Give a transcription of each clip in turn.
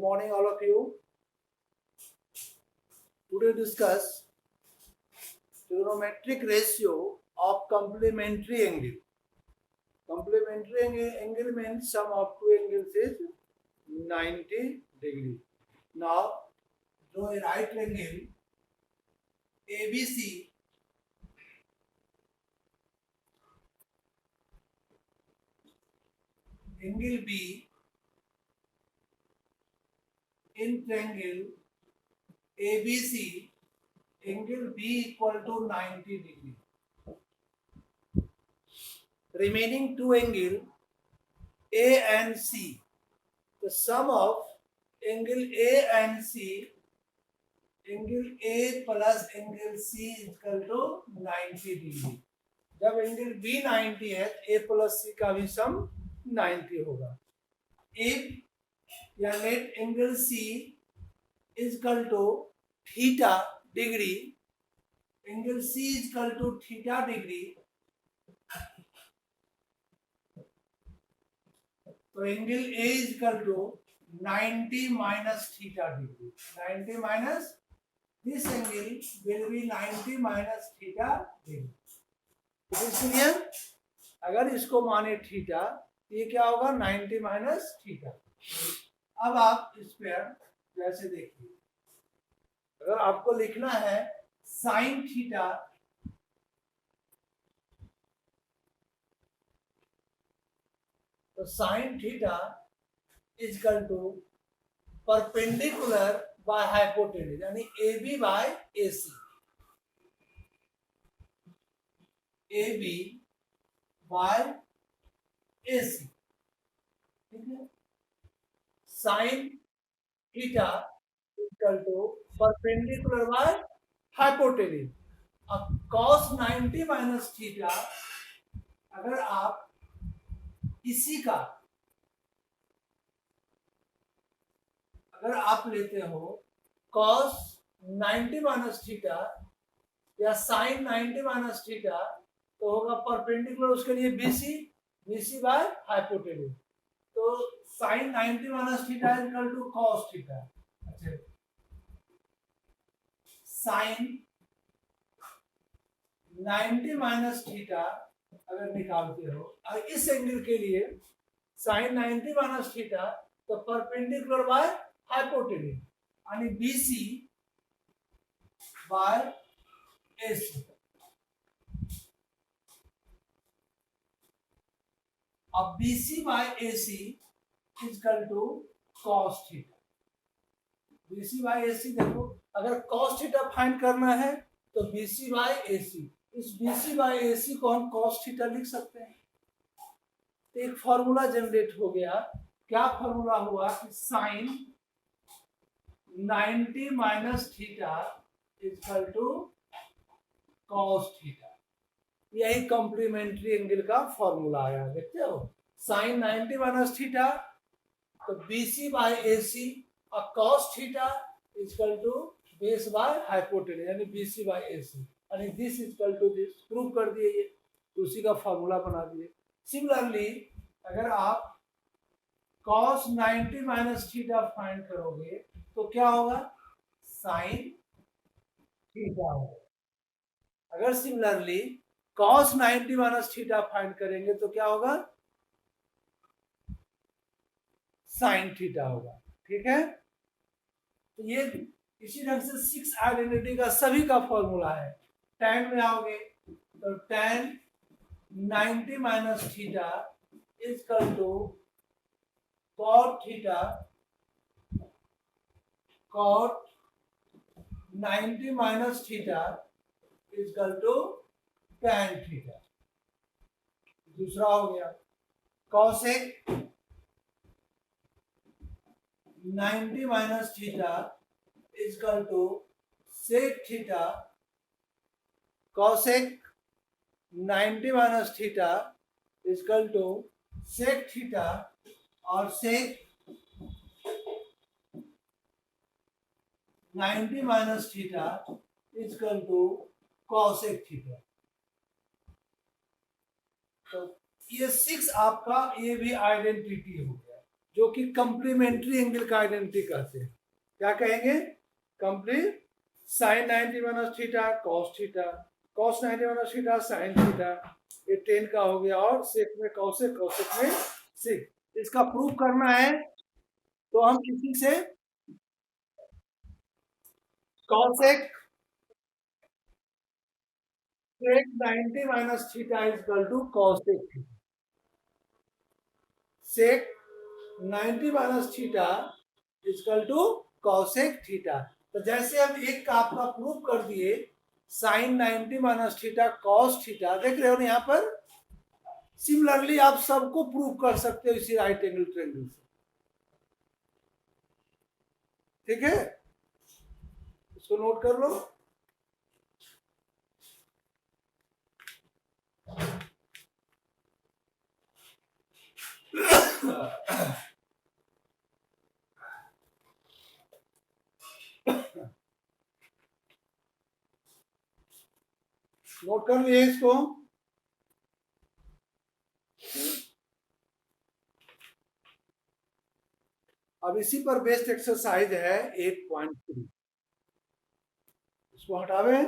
morning, all of you. Today discuss trigonometric ratio of complementary angle. Complementary angle means sum of two angles is 90 degree. Now, draw a right angle ABC angle B in triangle ABC angle B equal to 90 degree. Remaining two angle A and C. The sum of angle A and C, angle A plus angle C is equal to 90 degree. जब angle B 90 है A plus C का भी सम 90 होगा. If या let angle C is equal to theta degree, angle C is equal to theta degree, तो angle A is equal to 90 minus theta degree. 90 minus this angle will be 90 minus theta degree. इसलिए अगर इसको माने theta, ये क्या होगा 90 minus theta. अब आप इस पर जैसे देखिए, अगर आपको लिखना है साइन थीटा, तो sine theta is equal to perpendicular by hypotenuse, यानी A B by A C. A B by A C, ठीक है. Sine theta equal to perpendicular by hypotenuse. अब कॉस 90 माइनस थीटा, अगर आप इसी का अगर आप लेते हो cos 90 माइनस थीटा या साइन 90 माइनस थीटा, तो होगा परपेंडिकुलर उसके लिए BC बाय हाइपोटेन्यूज. तो sine 90 minus theta is equal to cos theta. अच्छा, साइन 90 माइनस थीटा अगर निकालते हो, और इस एंगल के लिए साइन 90 माइनस थीटा, तो परपेंडिकुलर बाय हाइपोटेन्यूज यानी BC बाय AC. अब BC by AC is equal to cos theta. BC by AC देखो, अगर cos थीटा फाइंड करना है तो BC बाय AC, इस BC बाय AC को हम cos थीटा लिख सकते हैं. तो एक फॉर्मूला जनरेट हो गया. क्या फॉर्मूला हुआ कि sine 90 minus theta is equal to cos theta. यही कॉम्प्लीमेंट्री एंगल का फॉर्मूला आया. देखते हो, साइन 90 माइनस थीटा, तो BC बाय AC और cos theta is equal to base by hypotenuse यानी BC बाय AC, यानी this is equal to this. Prove कर दिए, ये उसी का फॉर्मूला बना दिए. सिमिलरली अगर आप cos 90 माइनस थीटा फाइंड करोगे तो क्या होगा, साइन थीटा होगा. अगर similarly cos 90 minus theta find करेंगे तो क्या होगा, साइन थीटा होगा. ठीक है. तो ये इसी ढंग से 6 आइडेंटिटी का सभी का फॉर्मूला है. tan में आओगे तो tan 90 minus theta is equal to cot theta, cot 90 minus theta is equal to tan theta. दूसरा हो गया cosec 90 minus theta is equal to sec theta, cosec 90 minus theta is equal to sec theta, और sec 90 minus theta is equal to cosec theta. तो ये 6 आपका ये भी identity हो गया. जो कि कंप्लीमेंट्री एंगल का आइडेंटिटी कहते हैं। क्या कहेंगे? Complete sine 90 minus theta cos theta, cos 90 minus theta sine theta, ये 10 का हो गया, और सेक में कॉसेक, कॉसेक में सेक। इसका प्रूफ करना है तो हम किसी से cosec sec 90 minus theta is equal to cosec theta, sec 90 minus theta is equal to cosec theta. तो जैसे हम एक का आपका प्रूफ कर दिए, sine 90 minus theta cos theta, देख रहे हो ना यहाँ पर। सिमिलरली आप सबको प्रूफ कर सकते हो इसी राइट एंगल ट्रायंगल से, ठीक है? इसको नोट कर लो। नोट कर लिए इसको। अब इसी पर बेस्ड एक्सरसाइज है 8.3, इसको हटावे।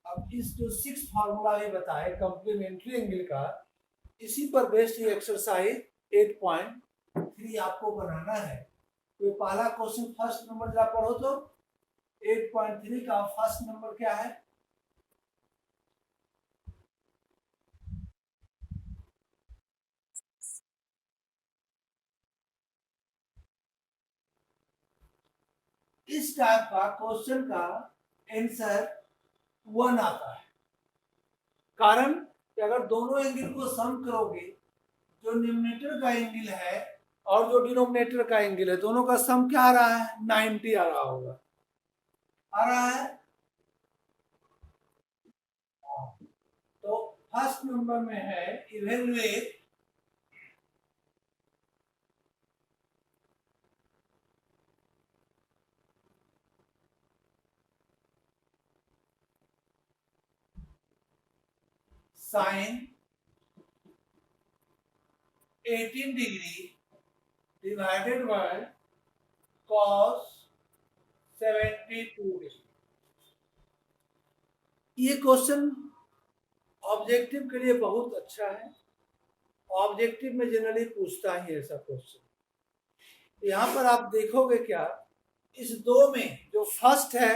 अब इस जो 6 फार्मूला ये बताए कंप्लीमेंट्री एंगल का, इसी पर बेस्ड ये एक्सरसाइज 8.3 आपको बनाना है। तो पहला क्वेश्चन फर्स्ट नंबर जरा पढ़ो तो। 8.3 का फर्स्ट नंबर क्या है? इस टाइप का क्वेश्चन का आंसर 1 आता है। कारण कि अगर दोनों एंगल को सम करोगे, जो न्यूमरेटर का एंगल है और जो डिनोमिनेटर का एंगल है, दोनों का सम क्या आ रहा है? 90 आ रहा होगा, आ रहा है। तो फर्स्ट नंबर में है evaluate sine 18 degree divided by cos 72 degree. ये क्वेश्चन ऑब्जेक्टिव के लिए बहुत अच्छा है। ऑब्जेक्टिव में जनरली पूछता ही ऐसा क्वेश्चन। यहाँ पर आप देखोगे क्या, इस दो में जो फर्स्ट है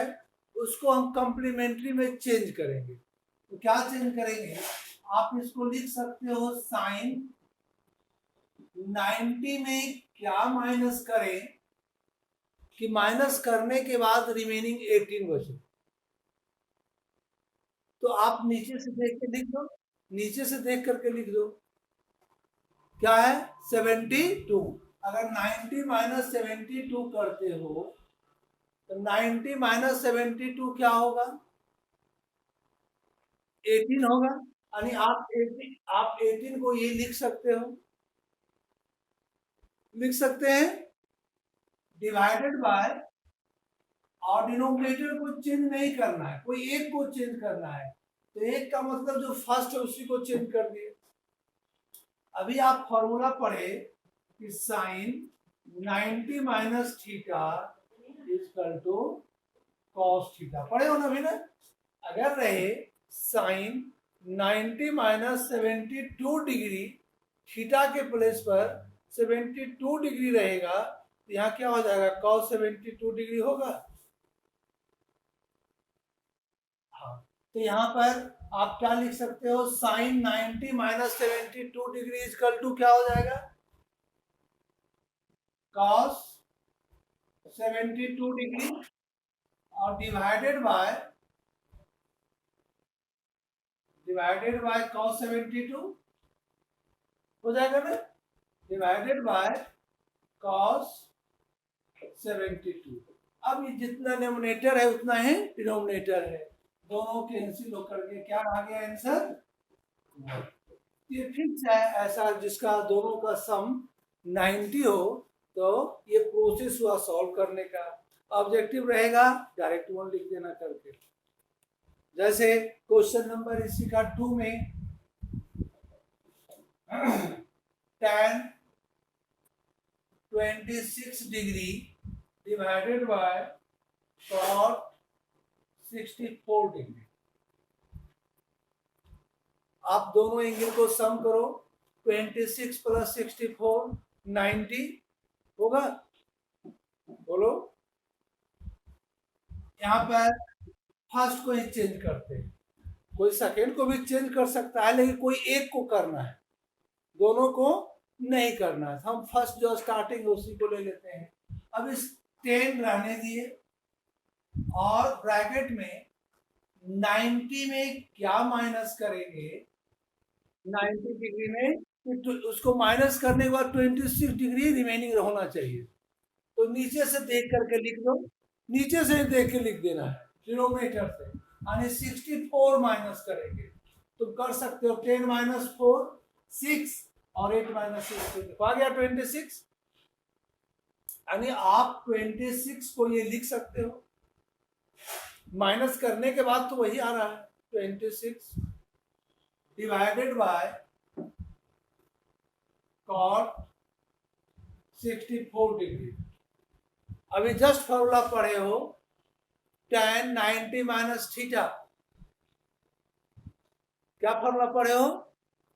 उसको हम कंप्लीमेंट्री में चेंज करेंगे। तो क्या चेंज करेंगे? आप इसको लिख सकते हो साइन 90 में क्या माइनस करें कि माइनस करने के बाद रिमेनिंग 18 बचे। तो आप नीचे से देख के लिख दो, नीचे से देख करके लिख दो। क्या है? 72। अगर 90 माइनस 72 करते हो तो 90 माइनस 72 क्या होगा? 18 होगा। यानी आप 18 को ये लिख सकते हो, लिख सकते हैं डिवाइडेड बाय, और डिनोमिनेटर को चेंज नहीं करना है, कोई एक को चेंज करना है। तो एक का मतलब जो फर्स्ट है उसी को चेंज कर दिए। अभी आप फॉर्मूला पढ़े कि sine 90 minus theta equal to cos theta, पढ़े हो ना अभी ना? अगर रहे साइन 90 माइनस 72 डिग्री, थीटा के प्लेस पर 72 डिग्री रहेगा, तो यहाँ क्या हो जाएगा? कॉस 72 डिग्री होगा। हाँ, तो यहाँ पर आप क्या लिख सकते हो? Sine 90 minus 72 degree equal to क्या हो जाएगा? कॉस 72 डिग्री और डिवाइडेड बाय cos 72 हो जाएगा ना, डिवाइडेड बाय cos 72। अब ये जितना डिनोमिनेटर है उतना ही डिनोमिनेटर है, दोनों कैंसिल होकर के क्या आ गया आंसर। ये फिक्स है ऐसा जिसका दोनों का सम 90 हो, तो ये प्रोसेस हुआ सॉल्व करने का। ऑब्जेक्टिव रहेगा डायरेक्ट 1 लिख देना करके। जैसे क्वेश्चन नंबर इसी का 2 में tan 26 degree divided bye cot 64 degree. आप दोनों एंगल को सम करो, 26 प्लस 64 90 होगा, बोलो। यहाँ पर फर्स्ट को ही चेंज करते हैं, कोई सेकेंड को भी चेंज कर सकता है लेकिन कोई एक को करना है, दोनों को नहीं करना है। हम फर्स्ट जो स्टार्टिंग है उसी को ले लेते हैं। अब इस 10 रहने दिए और ब्रैकेट में 90 में क्या माइनस करेंगे, 90 डिग्री में तो उसको माइनस करने के बाद 26 डिग्री रिमेनिंग होना चाहिए, तो नीचे से देख करके लिख दो, नीचे से देख के लिख देना है डिनोमिनेटर से, यानी 64 माइनस करेंगे। तुम कर सकते हो 10 माइनस 4 6 और 8 माइनस 6 आ गया 26, यानी आप 26 को ये लिख सकते हो, माइनस करने के बाद तो वही आ रहा है 26 डिवाइडेड बाय cot 64 डिग्री। अभी जस्ट फॉर्मूला पढ़े हो tan 90 माइनस थीटा, क्या फॉर्मूला पढ़े हो,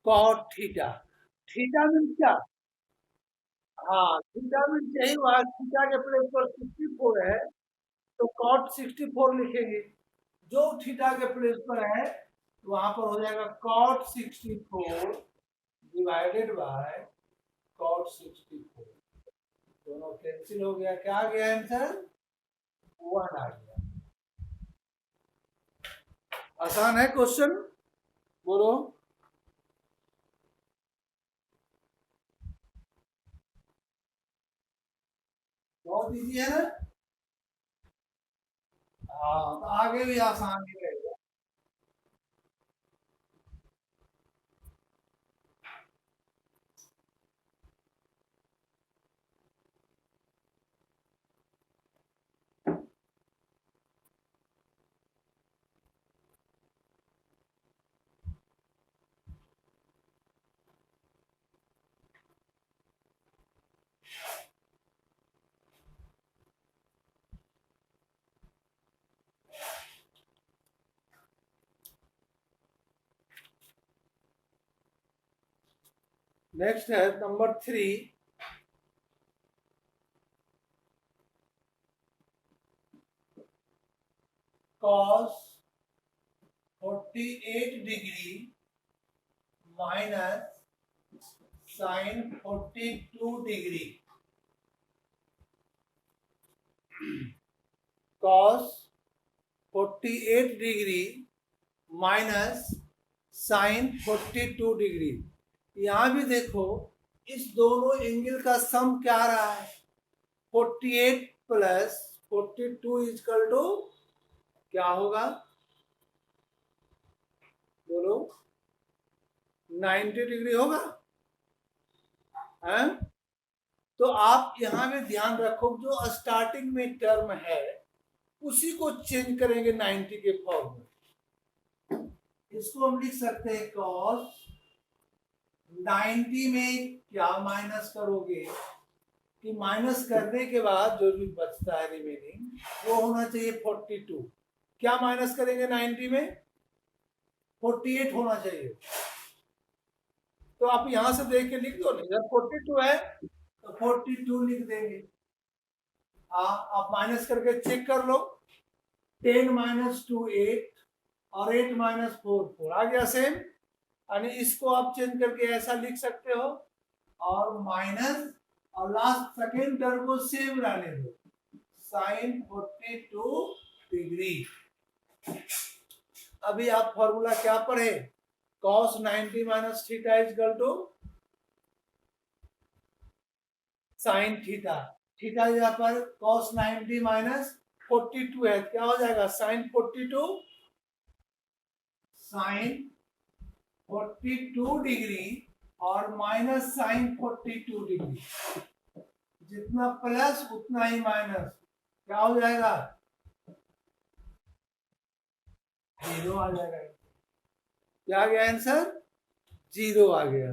cot थीटा। थीटा मीन क्या, हाँ थीटा मीन यही हुआ, थीटा के प्लेस पर 64 है तो cot 64 लिखेंगे, जो थीटा के प्लेस पर है वहां पर हो जाएगा cot 64 डिवाइडेड बाय cot 64, दोनों कैंसिल हो गया, क्या आ गया आंसर 1 आ गया। आसान है क्वेश्चन, बोलो। बहुत इजी है ना, हाँ तो आगे भी आसान ही रहेगा। नेक्स्ट है number 3, cos 48 degree minus sin 42 degree. cos 48 degree minus sin 42 degree. यहां भी देखो इस दोनों एंगल का सम क्या आ रहा है, 48 प्लस 42 इक्वल टू क्या होगा, बोलो 90 डिग्री होगा है? तो आप यहां में ध्यान रखो, जो स्टार्टिंग में टर्म है उसी को चेंज करेंगे 90 के फॉर्म में। इसको हम लिख सकते हैं cos 90 में क्या माइनस करोगे, कि माइनस करने के बाद जो भी बचता है रिमेनिंग वो होना चाहिए 42। क्या माइनस करेंगे 90 में, 48 होना चाहिए, तो आप यहां से देख के लिख दो, नहीं जब 42 है तो 42 लिख देंगे। आप माइनस करके चेक कर लो, 10 माइनस 2 8 और 8 माइनस 4 4 आ गया सेम, यानी इसको आप चेंज करके ऐसा लिख सकते हो, और माइनस और लास्ट सेकेंड टर्म को सेम रहने दो, साइन 42 डिग्री। अभी आप फॉर्मूला क्या पढ़े, cos 90 minus theta is equal to sine theta. Theta यहाँ पर cos 90 माइनस 42 है, क्या हो जाएगा साइन 42 डिग्री और माइनस साइन 42 डिग्री, जितना प्लस उतना ही माइनस, क्या हो जाएगा 0 आ जाएगा। क्या आ गया आंसर 0 आ गया।